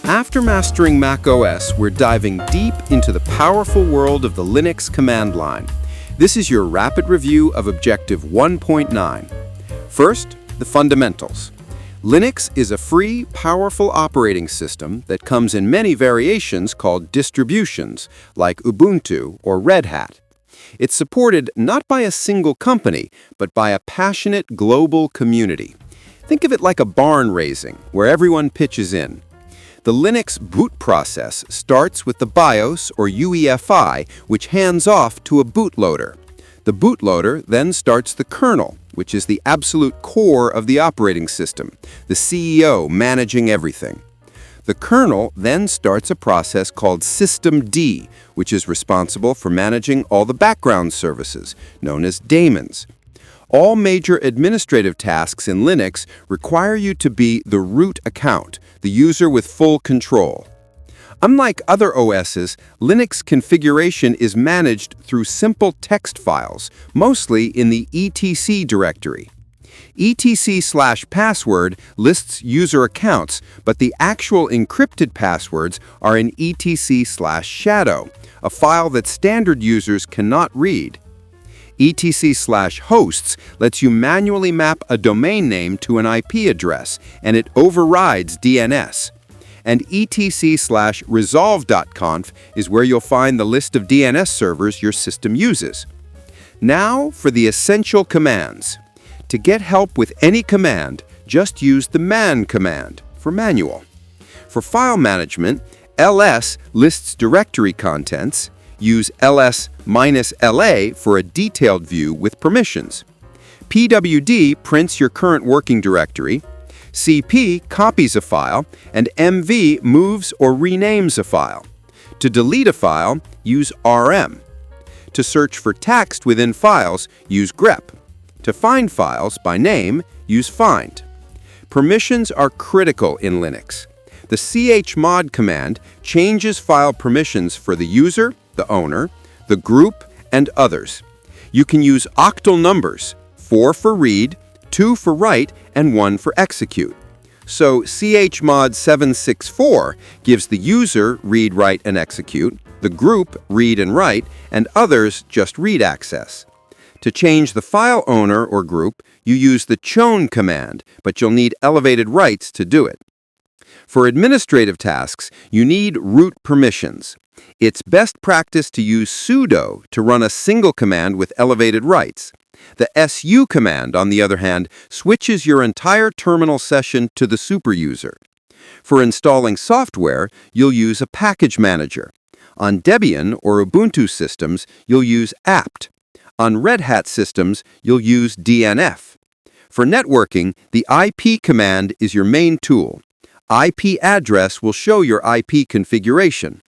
After mastering macOS, we're diving deep into the powerful world of the Linux command line. This is your rapid review of Objective 1.9. First, the fundamentals. Linux is a free, powerful operating system that comes in many variations called distributions, like Ubuntu or Red Hat. It's supported not by a single company, but by a passionate global community. Think of it like a barn raising, where everyone pitches in. The Linux boot process starts with the BIOS or UEFI, which hands off to a bootloader. The bootloader then starts the kernel, which is the absolute core of the operating system, the CEO managing everything. The kernel then starts a process called systemd, which is responsible for managing all the background services, known as daemons. All major administrative tasks in Linux require you to be the root account, the user with full control. Unlike other OSs, Linux configuration is managed through simple text files, mostly in the etc directory. etc/password lists user accounts, but the actual encrypted passwords are in etc/shadow, a file that standard users cannot read. etc/hosts lets you manually map a domain name to an IP address, and it overrides DNS. And etc/resolve.conf is where you'll find the list of DNS servers your system uses. Now for the essential commands. To get help with any command, just use the man command for manual. For file management, ls lists directory contents. Use ls-la for a detailed view with permissions. pwd prints your current working directory. cp copies a file, and mv moves or renames a file. To delete a file, use rm. To search for text within files, use grep. To find files by name, use find. Permissions are critical in Linux. The chmod command changes file permissions for the user, the owner, the group, and others. You can use octal numbers, 4 for read, 2 for write, and 1 for execute. So chmod 764 gives the user read, write, and execute, the group read and write, and others just read access. To change the file owner or group, you use the chown command, but you'll need elevated rights to do it. For administrative tasks, you need root permissions. It's best practice to use sudo to run a single command with elevated rights. The su command, on the other hand, switches your entire terminal session to the superuser. For installing software, you'll use a package manager. On Debian or Ubuntu systems, you'll use apt. On Red Hat systems, you'll use dnf. For networking, the IP command is your main tool. IP address will show your IP configuration.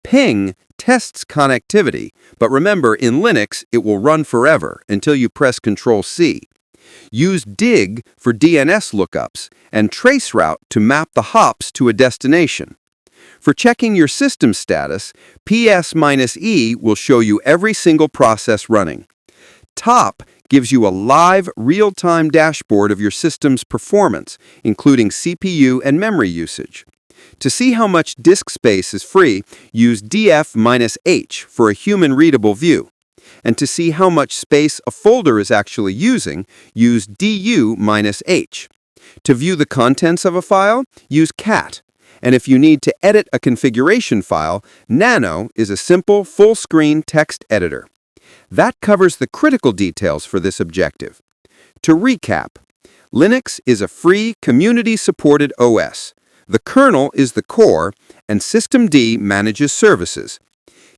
Ping tests connectivity, but remember, in Linux, it will run forever until you press Ctrl-C. Use dig for DNS lookups and traceroute to map the hops to a destination. For checking your system status, ps-e will show you every single process running. Top gives you a live, real-time dashboard of your system's performance, including CPU and memory usage. To see how much disk space is free, use df-h for a human-readable view. And to see how much space a folder is actually using, use du-h. To view the contents of a file, use cat. And if you need to edit a configuration file, Nano is a simple, full-screen text editor. That covers the critical details for this objective. To recap, Linux is a free, community-supported OS. The kernel is the core, and systemd manages services.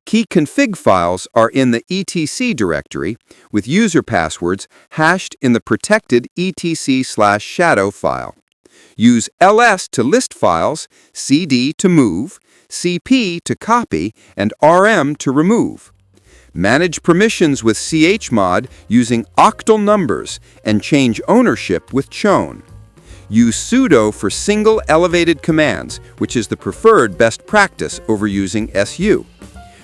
Key config files are in the etc directory, with user passwords hashed in the protected etc/shadow file. Use ls to list files, cd to move, cp to copy, and rm to remove. Manage permissions with chmod using octal numbers and change ownership with chown. Use sudo for single elevated commands, which is the preferred best practice over using su.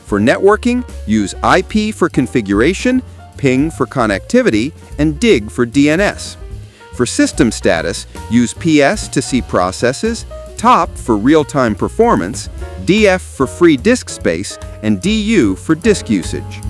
For networking, use IP for configuration, ping for connectivity, and dig for DNS. For system status, use PS to see processes, top for real-time performance, df for free disk space, and du for disk usage.